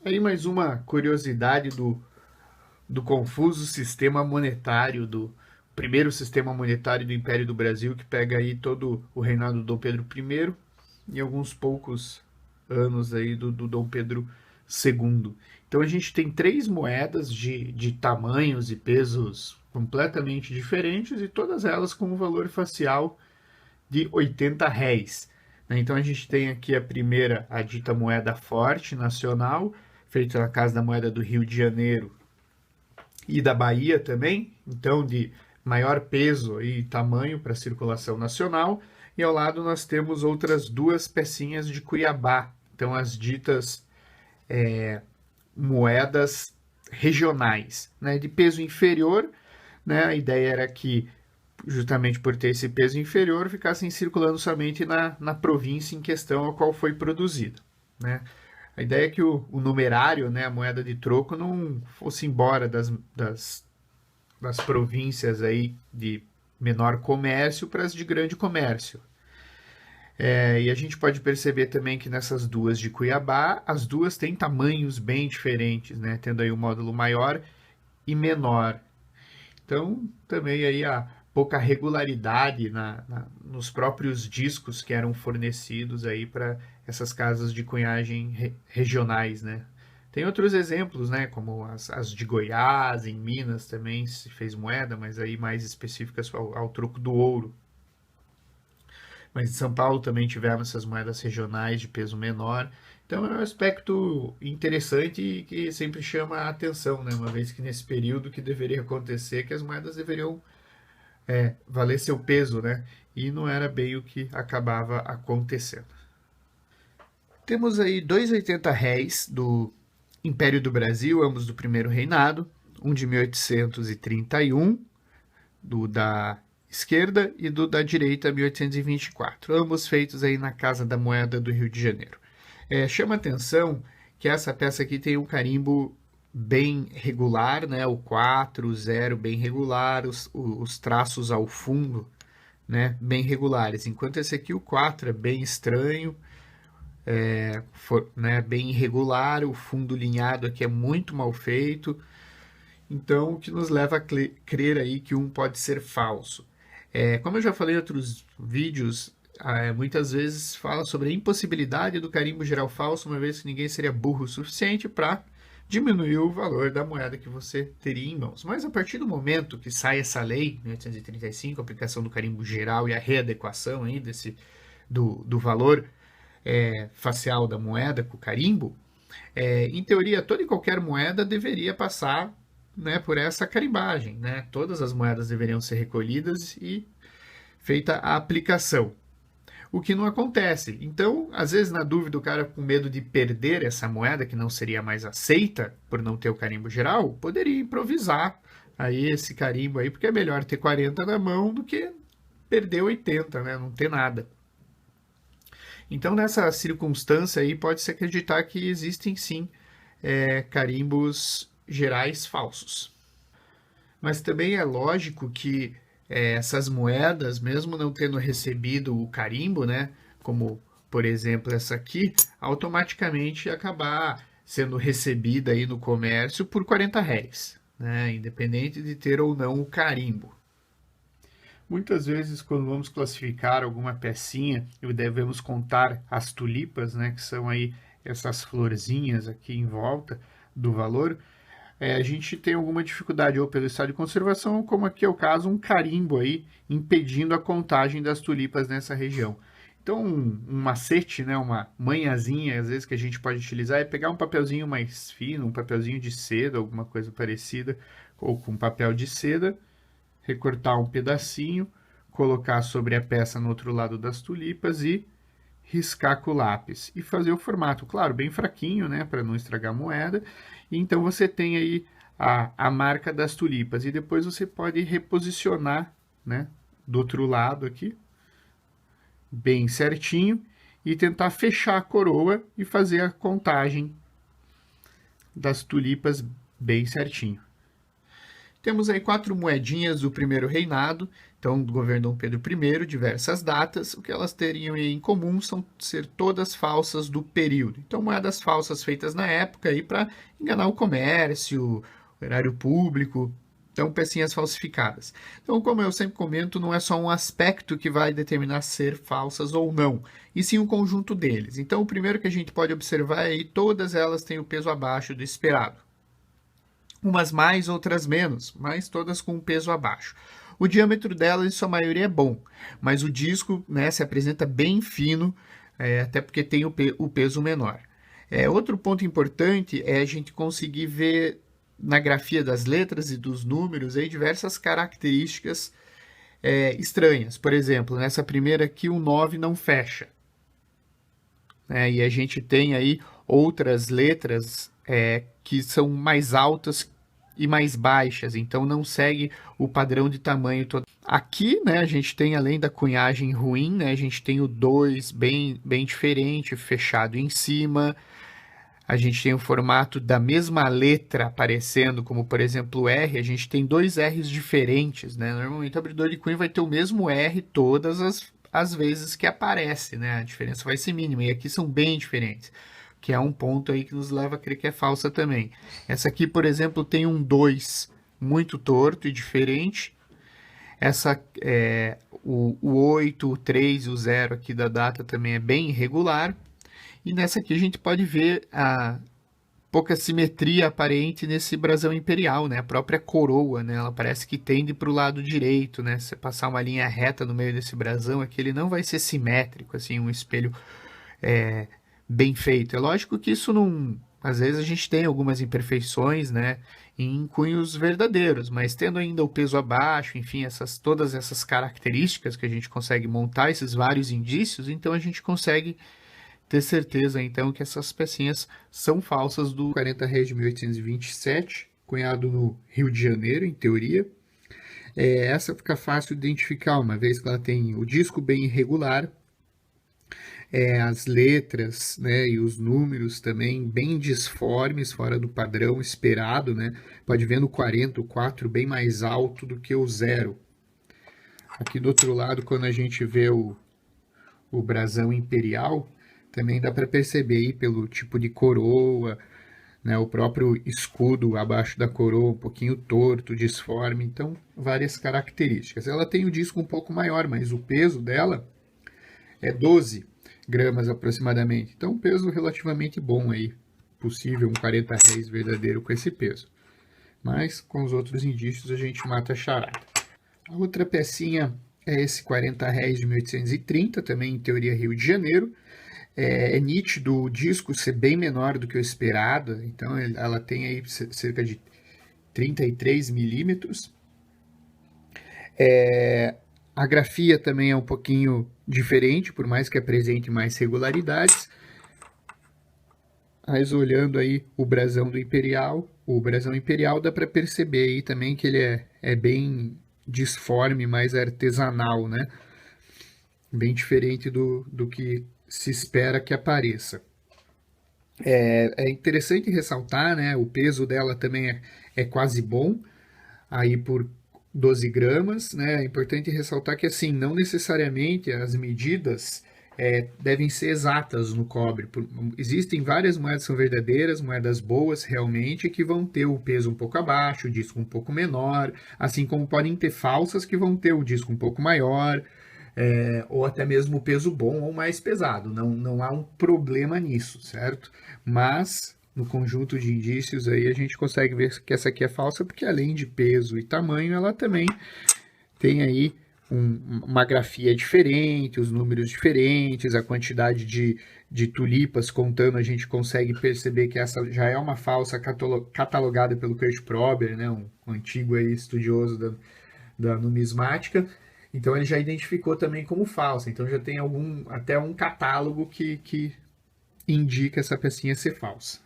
Aí mais uma curiosidade do confuso sistema monetário, do primeiro sistema monetário do Império do Brasil, que pega aí todo o reinado do Dom Pedro I e alguns poucos anos aí do Dom Pedro II. Então a gente tem três moedas de tamanhos e pesos completamente diferentes e todas elas com um valor facial de 80 réis. Então a gente tem aqui a primeira, a dita moeda forte nacional, feita na Casa da Moeda do Rio de Janeiro e da Bahia também, então de maior peso e tamanho para a circulação nacional. E ao lado nós temos outras duas pecinhas de Cuiabá, então as ditas moedas regionais, né, de peso inferior. Né, a ideia era que justamente por ter esse peso inferior, ficassem circulando somente na província em questão a qual foi produzida. Né? A ideia é que o numerário, né, a moeda de troco, não fosse embora das províncias aí de menor comércio para as de grande comércio. E a gente pode perceber também que nessas duas de Cuiabá, as duas têm tamanhos bem diferentes, né, tendo aí um módulo maior e menor. Então, também aí a pouca regularidade nos próprios discos que eram fornecidos aí para essas casas de cunhagem regionais, né? Tem outros exemplos, né, como as de Goiás, em Minas também se fez moeda, mas aí mais específicas ao troco do ouro. Mas em São Paulo também tivemos essas moedas regionais de peso menor. Então é um aspecto interessante e que sempre chama a atenção, né? Uma vez que nesse período que deveria acontecer, que as moedas deveriam valer seu peso, né? E não era bem o que acabava acontecendo. Temos aí dois 80 réis do Império do Brasil, ambos do primeiro reinado, um de 1831, do da esquerda, e do da direita, 1824, ambos feitos aí na Casa da Moeda do Rio de Janeiro. Chama atenção que essa peça aqui tem um carimbo bem regular, né? O 4, o 0 bem regular, os traços ao fundo, né? Bem regulares, enquanto esse aqui, o 4, é bem estranho, né? Bem irregular, o fundo linhado aqui é muito mal feito, então o que nos leva a crer aí que um pode ser falso. Como eu já falei em outros vídeos, muitas vezes fala sobre a impossibilidade do carimbo geral falso, uma vez que ninguém seria burro o suficiente para diminuir o valor da moeda que você teria em mãos. Mas a partir do momento que sai essa lei, 1835, a aplicação do carimbo geral e a readequação aí do valor facial da moeda com o carimbo, em teoria, toda e qualquer moeda deveria passar, né, por essa carimbagem. Né? Todas as moedas deveriam ser recolhidas e feita a aplicação. O que não acontece. Então, às vezes, na dúvida, o cara com medo de perder essa moeda, que não seria mais aceita por não ter o carimbo geral, poderia improvisar aí esse carimbo aí, porque é melhor ter 40 na mão do que perder 80, né? Não ter nada. Então, nessa circunstância aí, pode-se acreditar que existem sim carimbos gerais falsos. Mas também é lógico que essas moedas, mesmo não tendo recebido o carimbo, né, como por exemplo essa aqui, automaticamente acabar sendo recebida aí no comércio por 40 réis, né, independente de ter ou não o carimbo. Muitas vezes, quando vamos classificar alguma pecinha, devemos contar as tulipas, né, que são aí essas florzinhas aqui em volta do valor. A gente tem alguma dificuldade ou pelo estado de conservação, como aqui é o caso, um carimbo aí impedindo a contagem das tulipas nessa região. Então, um macete, né, uma manhãzinha, às vezes, que a gente pode utilizar é pegar um papelzinho mais fino, um papelzinho de seda, alguma coisa parecida, ou com papel de seda, recortar um pedacinho, colocar sobre a peça no outro lado das tulipas e riscar com o lápis e fazer o formato, claro, bem fraquinho, né, para não estragar a moeda. E então você tem aí a marca das tulipas e depois você pode reposicionar, né, do outro lado aqui, bem certinho, e tentar fechar a coroa e fazer a contagem das tulipas bem certinho. Temos aí 4 moedinhas do primeiro reinado, Então, do governo Dom Pedro I, diversas datas, o que elas teriam em comum são ser todas falsas do período. Então, moedas falsas feitas na época aí para enganar o comércio, o erário público. Então, pecinhas falsificadas. Então, como eu sempre comento, não é só um aspecto que vai determinar ser falsas ou não, e sim um conjunto deles. Então, o primeiro que a gente pode observar é que todas elas têm o peso abaixo do esperado. Umas mais, outras menos, mas todas com um peso abaixo. O diâmetro delas, em sua maioria, é bom, mas o disco, né, se apresenta bem fino, até porque tem o peso menor. Outro ponto importante é a gente conseguir ver na grafia das letras e dos números aí, diversas características estranhas. Por exemplo, nessa primeira aqui, o 9 não fecha. E a gente tem aí outras letras que são mais altas e mais baixas, então não segue o padrão de tamanho todo. Aqui, né, a gente tem, além da cunhagem ruim, né, a gente tem o 2 bem diferente, fechado em cima. A gente tem o formato da mesma letra aparecendo, como por exemplo o R, a gente tem dois R's diferentes, né? Normalmente o abridor de cunho vai ter o mesmo R todas as vezes que aparece, né? A diferença vai ser mínima, e aqui são bem diferentes, que é um ponto aí que nos leva a crer que é falsa também. Essa aqui, por exemplo, tem um 2 muito torto e diferente. Essa, o 8, o 3 e o 0 aqui da data também é bem irregular. E nessa aqui a gente pode ver a pouca simetria aparente nesse brasão imperial, né? A própria coroa, né? Ela parece que tende para o lado direito, né? Se você passar uma linha reta no meio desse brasão aqui, ele não vai ser simétrico, assim, um espelho bem feito. É lógico que isso não... Às vezes a gente tem algumas imperfeições, né, em cunhos verdadeiros, mas tendo ainda o peso abaixo, enfim, todas essas características que a gente consegue montar, esses vários indícios, então a gente consegue ter certeza, então, que essas pecinhas são falsas do 40 Réis de 1827, cunhado no Rio de Janeiro, em teoria. Essa fica fácil de identificar, uma vez que ela tem o disco bem irregular, as letras, né, e os números também bem disformes, fora do padrão esperado, né? Pode ver no 40, o 4 bem mais alto do que o 0. Aqui do outro lado, quando a gente vê o brasão imperial, também dá para perceber aí pelo tipo de coroa, né, o próprio escudo abaixo da coroa um pouquinho torto, disforme, então várias características. Ela tem o disco um pouco maior, mas o peso dela é 12 gramas aproximadamente, então um peso relativamente bom aí, possível um 40 réis verdadeiro com esse peso. Mas com os outros indícios a gente mata a charada. A outra pecinha é esse 40 réis de 1830, também em teoria Rio de Janeiro. É nítido o disco ser bem menor do que o esperado, então ela tem aí cerca de 33 milímetros. A grafia também é um pouquinho diferente, por mais que apresente mais regularidades. Mas olhando aí o brasão imperial dá para perceber aí também que ele é bem disforme, mais artesanal, né? Bem diferente do que se espera que apareça. É interessante ressaltar, né? O peso dela também é quase bom, aí por 12 gramas, né? É importante ressaltar que, assim, não necessariamente as medidas devem ser exatas no cobre. Existem várias moedas que são verdadeiras, moedas boas realmente, que vão ter o peso um pouco abaixo, o disco um pouco menor, assim como podem ter falsas que vão ter o disco um pouco maior, ou até mesmo o peso bom ou mais pesado. Não há um problema nisso, certo? Mas no conjunto de indícios aí a gente consegue ver que essa aqui é falsa, porque além de peso e tamanho, ela também tem aí uma grafia diferente, os números diferentes, a quantidade de tulipas contando, a gente consegue perceber que essa já é uma falsa catalogada pelo Kurt Prober, né, um antigo aí estudioso da numismática. Então ele já identificou também como falsa, então já tem até um catálogo que indica essa pecinha ser falsa.